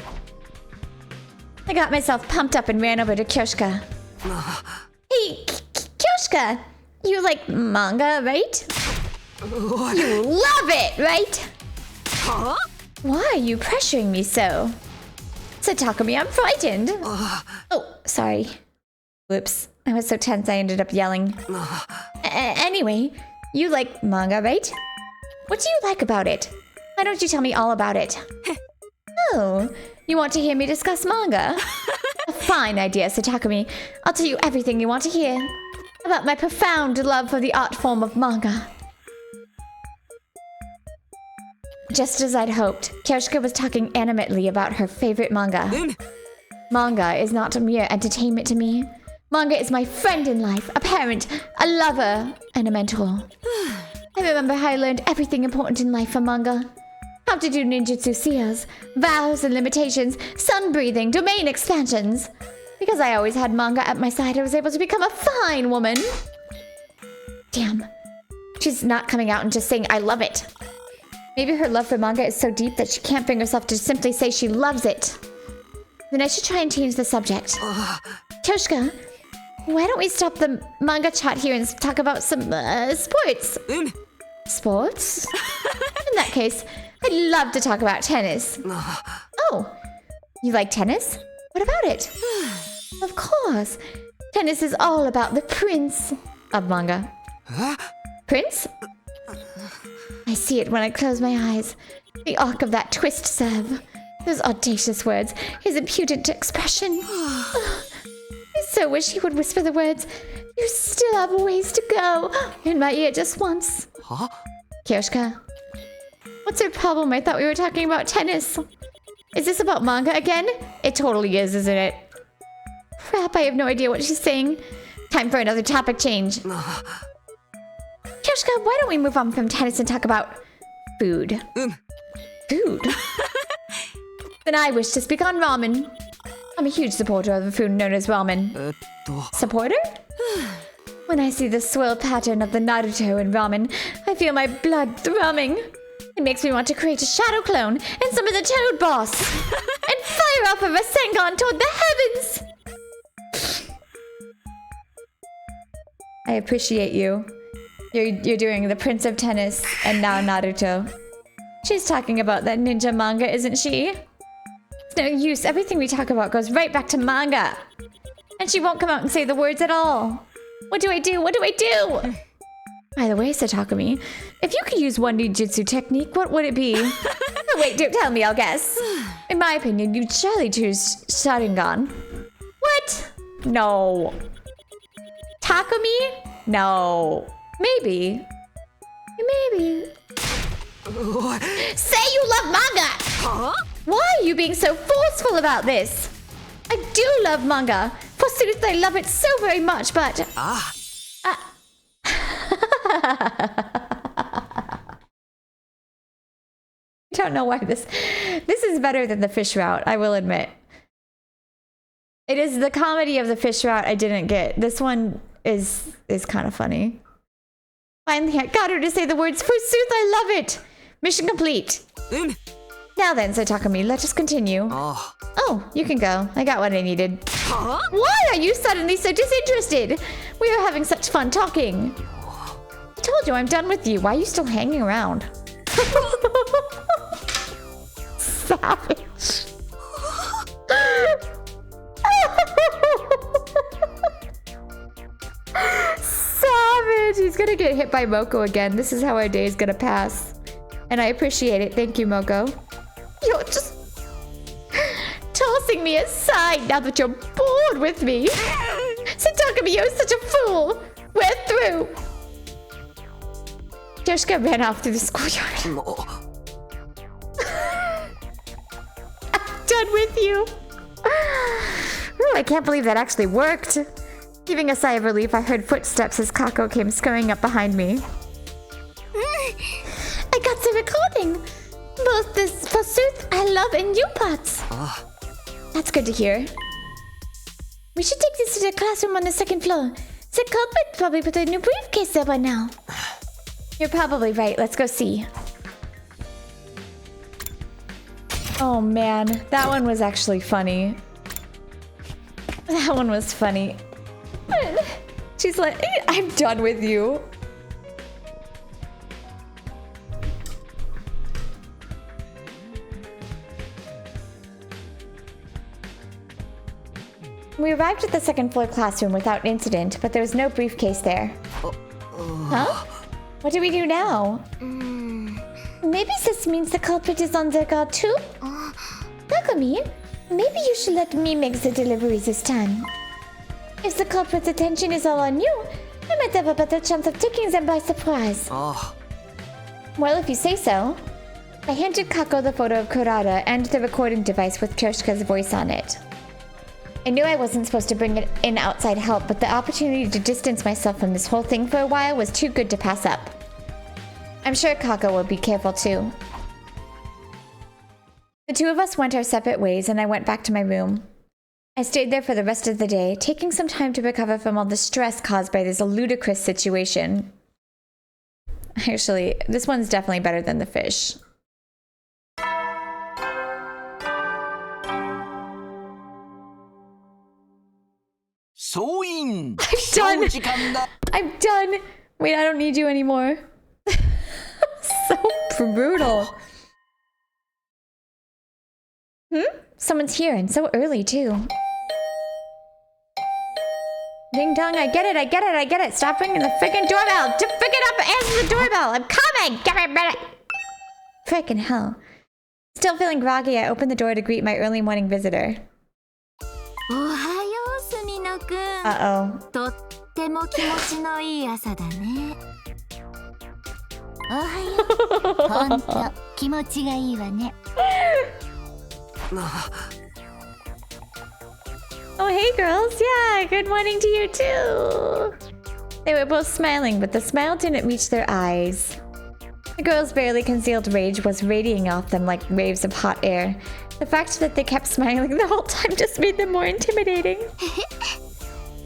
I got myself pumped up and ran over to Kyoshka. Hey, Kyoshka! You like manga, right? You love it, right? Huh? Why are you pressuring me so? So Takumi, I'm frightened. Oh, sorry. Whoops. I was so tense I ended up yelling. Anyway, you like manga, right? What do you like about it? Why don't you tell me all about it? Oh, you want to hear me discuss manga? A fine idea, Satakumi. I'll tell you everything you want to hear. About my profound love for the art form of manga. Just as I'd hoped, Kyoshka was talking animatedly about her favorite manga. Manga is not a mere entertainment to me. Manga is my friend in life, a parent, a lover, and a mentor. I remember how I learned everything important in life from manga. How to do ninjutsu seals, vows and limitations, sun breathing, domain expansions. Because I always had manga at my side, I was able to become a fine woman. Damn. She's not coming out and just saying, I love it. Maybe her love for manga is so deep that she can't bring herself to simply say she loves it. Then I should try and change the subject. Toshka, why don't we stop the manga chat here and talk about some sports? Sports? In that case, I'd love to talk about tennis. Oh, you like tennis? What about it? Of course. Tennis is all about the prince of manga. Prince? I see it when I close my eyes. The arc of that twist serve. Those audacious words. His impudent expression. I so wish he would whisper the words, "You still have a ways to go," in my ear just once. Huh? Kyoshka, what's your problem? I thought we were talking about tennis. Is this about manga again? It totally is, isn't it? Crap, I have no idea what she's saying. Time for another topic change. Kyoshka, why don't we move on from tennis and talk about food? Food? Then I wish to speak on ramen. I'm a huge supporter of the food known as ramen. Supporter? When I see the swirl pattern of the Naruto in ramen, I feel my blood thrumming. It makes me want to create a shadow clone and summon the Toad Boss and fire off a Rasengan toward the heavens. I appreciate you. You're doing the Prince of Tennis and now Naruto. She's talking about that ninja manga, isn't she? It's no use. Everything we talk about goes right back to manga. And she won't come out and say the words at all. What do I do? What do I do? By the way, Satakumi, if you could use one ninjutsu technique, what would it be? Oh, wait, don't tell me, I'll guess. In my opinion, you'd surely choose Sharingan. What? No. Takumi? No. Maybe. Maybe. Say you love manga! Huh? Why are you being so forceful about this? I do love manga. Forsooth, I love it so very much, but... I don't know why this is better than the fish route, I will admit. It is the comedy of the fish route I didn't get. This one is kind of funny. Finally, I got her to say the words, forsooth, I love it. Mission complete. Now then, Satakumi, let us continue. Oh, you can go. I got what I needed. Huh? Why are you suddenly so disinterested? We are having such fun talking. I told you I'm done with you. Why are you still hanging around? Savage. gonna get hit by Moko again. This is how our day is gonna pass. And I appreciate it. Thank you, Moko. You're just tossing me aside now that you're bored with me. Satakami, you're such a fool. We're through. Yoshika ran off through the schoolyard. I'm done with you. Ooh, I can't believe that actually worked. Giving a sigh of relief, I heard footsteps as Kako came scurrying up behind me. I got the recording. Both this forsooth I love and you parts. That's good to hear. We should take this to the classroom on the second floor. The culprit probably put a new briefcase there by now. You're probably right. Let's go see. Oh man, that one was actually funny. That one was funny. She's like, I'm done with you. We arrived at the second floor classroom without incident, but there was no briefcase there. Huh? What do we do now? Maybe this means the culprit is on their guard too? Takumi, maybe you should let me make the deliveries this time. If the culprit's attention is all on you, I might have a better chance of taking them by surprise. Well, if you say so. I handed Kako the photo of Kurata and the recording device with Kyoshika's voice on it. I knew I wasn't supposed to bring in outside help, but the opportunity to distance myself from this whole thing for a while was too good to pass up. I'm sure Kako will be careful too. The two of us went our separate ways, and I went back to my room. I stayed there for the rest of the day, taking some time to recover from all the stress caused by this ludicrous situation. Actually, this one's definitely better than the fish. I'm done. I'm done. Wait, I don't need you anymore. So brutal. Someone's here, and so early too. Ding dong, I get it. Stop ringing the freaking doorbell. Just pick it up and answer the doorbell. I'm coming. Give me a minute. Frickin' hell. Still feeling groggy, I opened the door to greet my early morning visitor. Uh-oh. とっても気持ちのいい朝だね。おはよう。ほんと気持ちがいいわね。Oh, hey girls. Yeah, good morning to you too. They were both smiling, but the smile didn't reach their eyes. The girls' barely concealed rage was radiating off them like waves of hot air. The fact that they kept smiling the whole time just made them more intimidating.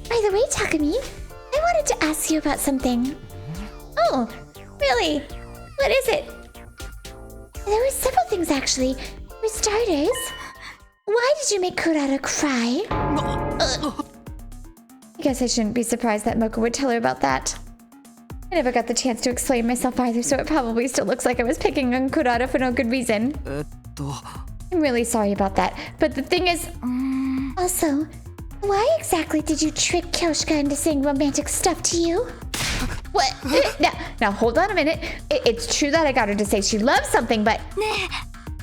By the way, Takumi, I wanted to ask you about something. Oh, really? What is it? There were several things, actually. For starters, why did you make Kurata cry? I guess I shouldn't be surprised that Moko would tell her about that. I never got the chance to explain myself either, so it probably still looks like I was picking on Kurata for no good reason. I'm really sorry about that, but the thing is... Also, why exactly did you trick Kyoshika into saying romantic stuff to you? What? Now hold on a minute. It's true that I got her to say she loves something, but...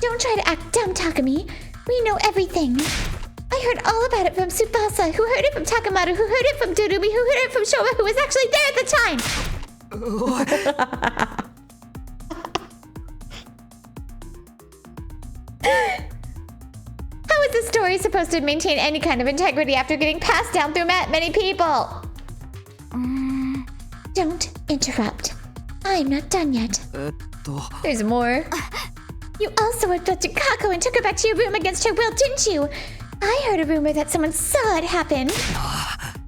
Don't try to act dumb, Takumi. We know everything. I heard all about it from Tsubasa, who heard it from Takamaru, who heard it from Dorumi, who heard it from Showa, who was actually there at the time. How is this story supposed to maintain any kind of integrity after getting passed down through many people? Don't interrupt. I'm not done yet. There's more. You also abducted Kako and took her back to your room against her will, didn't you? I heard a rumor that someone saw it happen.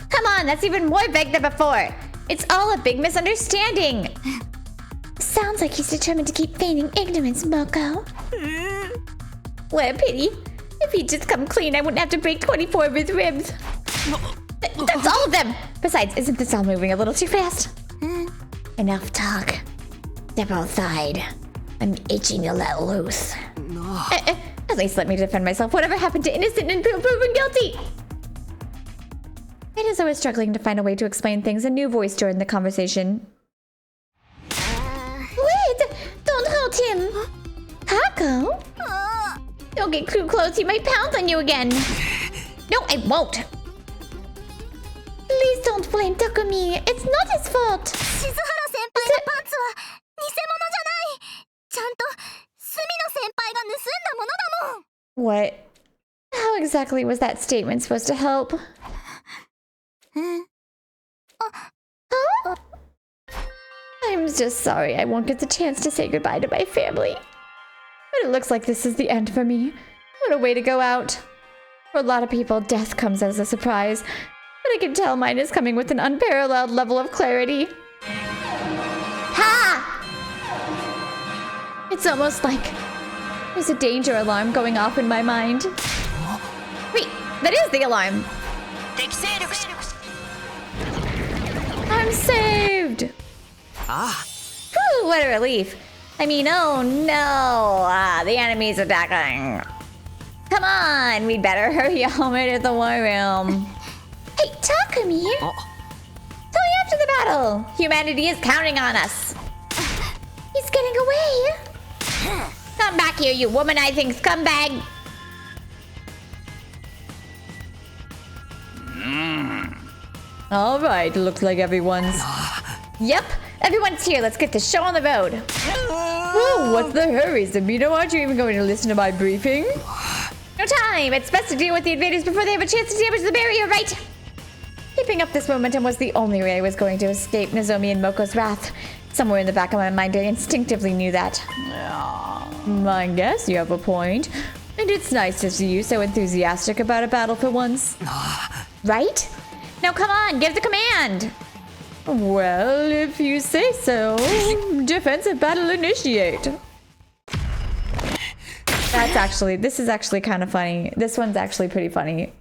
Come on, that's even more vague than before. It's all a big misunderstanding. Sounds like he's determined to keep feigning ignorance, Moko. What a pity. If he'd just come clean, I wouldn't have to break 24 of his ribs. That's all of them. Besides, isn't this all moving a little too fast? Enough talk. Step outside. I'm itching to let loose. At least let me defend myself. Whatever happened to innocent and proven guilty? And as I was struggling to find a way to explain things, a new voice joined the conversation. go. Don't get too close, he might pounce on you again. No, I won't. Please don't blame Takumi. It's not his fault. 静原先輩のパンツは偽物じゃない。ちゃんと隅野先輩が盗んだものだもん。 What? How exactly was that statement supposed to help? I'm just sorry I won't get the chance to say goodbye to my family. But it looks like this is the end for me. What a way to go out. For a lot of people, death comes as a surprise. But I can tell mine is coming with an unparalleled level of clarity. Ha! It's almost like there's a danger alarm going off in my mind. Wait, that is the alarm. I'm saved! Ah, Whew, what a relief. I mean, oh no, the enemy's attacking. Come on, we'd better hurry home to the war room. Hey, Takumi! Tell me after the battle. Humanity is counting on us. He's getting away! Come back here, you womanizing scumbag. All right, looks like everyone's... Yep, everyone's here. Let's get the show on the road. Whoa, what's the hurry, Sabino? Aren't you even going to listen to my briefing? No time. It's best to deal with the invaders before they have a chance to damage the barrier, right? Keeping up this momentum was the only way I was going to escape Nozomi and Moko's wrath. Somewhere in the back of my mind, I instinctively knew that. I guess you have a point. And it's nice to see you so enthusiastic about a battle for once. Right? Now come on, give the command! Well, if you say so. Defensive battle initiate. This is actually kind of funny. This one's actually pretty funny.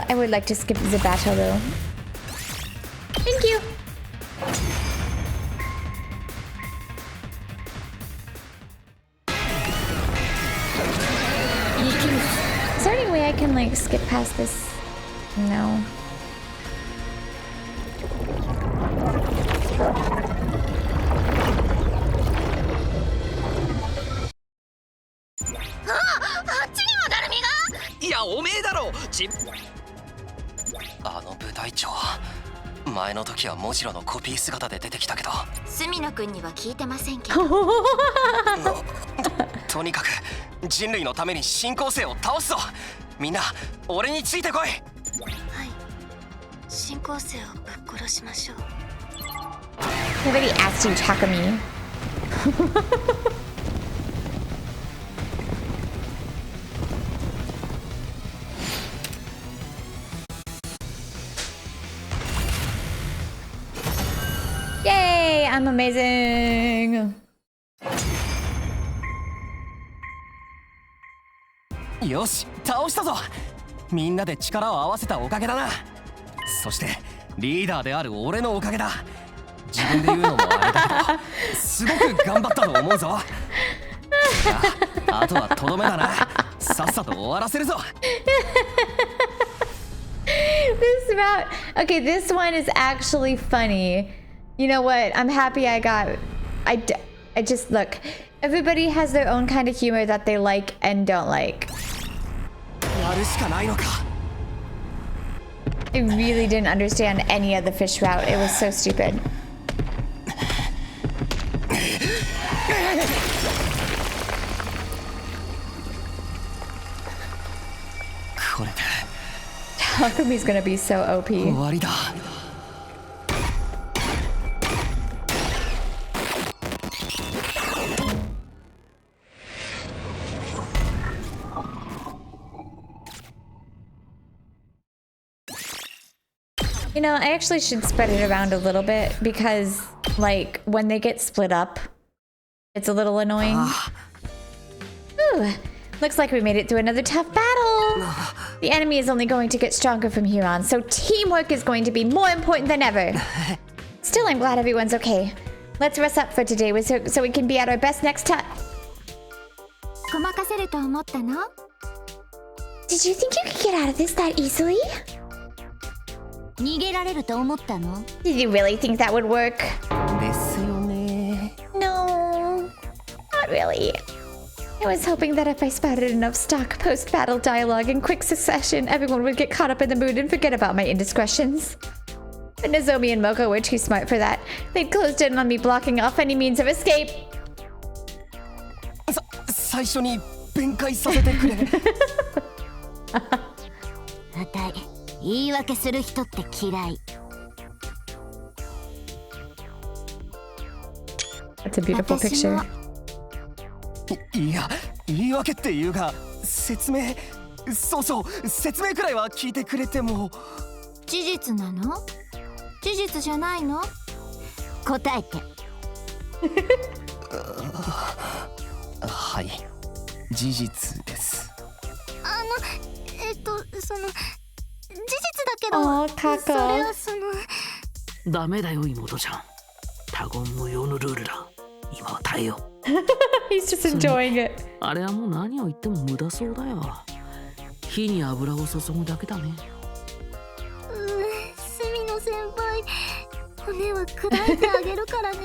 I would like to skip the battle though. Thank you. Is there any way I can like skip past this? No. Yeah, おめえだろ。あの部隊長は前の時はもちろんのコピー姿で出てきたけど、隅野君には聞いてませんけど。とにかく人類のために新興生を倒すぞ。みんな俺についてこい。はい。新興生をぶっ殺しましょう。 Nobody asked you, Takumi. Yay! I'm amazing. よし、倒したぞ。みんなで力を合わせたおかげだな。そしてリーダーである俺のおかげだ。自分で言うのもあれだけど、すごく頑張ったと思うぞ。あとはとどめだな。さっさと終わらせるぞ。This route. Okay, this one is actually funny. You know what? I'm happy I got. I just look. Everybody has their own kind of humor that they like and don't like. やるしかないのか。I really didn't understand any of the fish route. It was so stupid. Takumi's gonna be so OP. 終わりだ。You know, I actually should spread it around a little bit because, like, when they get split up, it's a little annoying. Ooh, looks like we made it through another tough battle. The enemy is only going to get stronger from here on, so teamwork is going to be more important than ever. Still, I'm glad everyone's okay. Let's rest up for today so we can be at our best next time. ごまかせると思ったの？ Did you think you could get out of this that easily? 逃げられると思ったの？ Did you really think that would work? ですよね。 No, not really. I was hoping that if I spouted enough stock post-battle dialogue in quick succession, everyone would get caught up in the mood and forget about my indiscretions. But Nozomi and Moko were too smart for that. They'd closed in on me blocking off any means of escape. 最初に弁解させてくれ。あたい、言い訳する人って嫌い。 That's a beautiful picture. いや、言い訳っていうが、説明くらいは聞いてくれても。事実なの？事実じゃないの？答えて。はい、事実です。その事実だけど、 Oh, それ Kako. はその。ダメだよ妹ちゃん。他言無用のルールだ。今は耐えよう。 He's just enjoying it. あれはもう何を言っても無駄そうだよ。火に油を注ぐだけだね。隅野先輩、骨は砕いてあげるからね。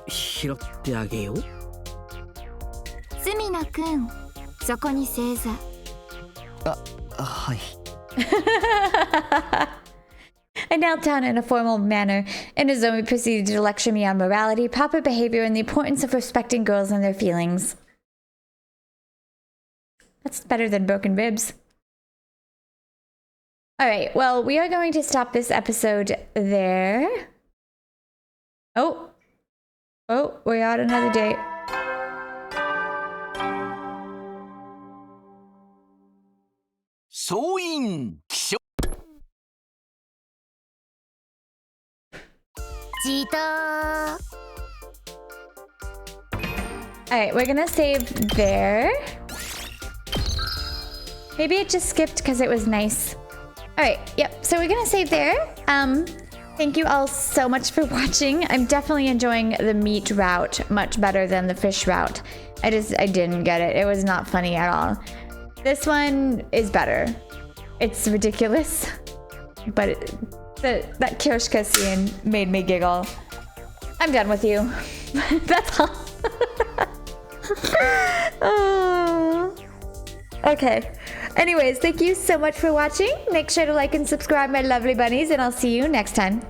拾ってあげよう。隅野くん、そこに正座。はい。I knelt down in a formal manner, and Nozomi proceeded to lecture me on morality, proper behavior, and the importance of respecting girls and their feelings. That's better than broken ribs. Alright, well, we are going to stop this episode there. Oh, we're out another day. Alright, we're gonna save there. Maybe it just skipped because it was nice. Alright, yep, so we're gonna save there. Thank you all so much for watching. I'm definitely enjoying the meat route much better than the fish route. I didn't get it. It was not funny at all. This one is better. It's ridiculous, but that Kyoshika scene made me giggle. I'm done with you. That's all. Oh. Okay. Anyways, thank you so much for watching. Make sure to like and subscribe, my lovely bunnies, and I'll see you next time.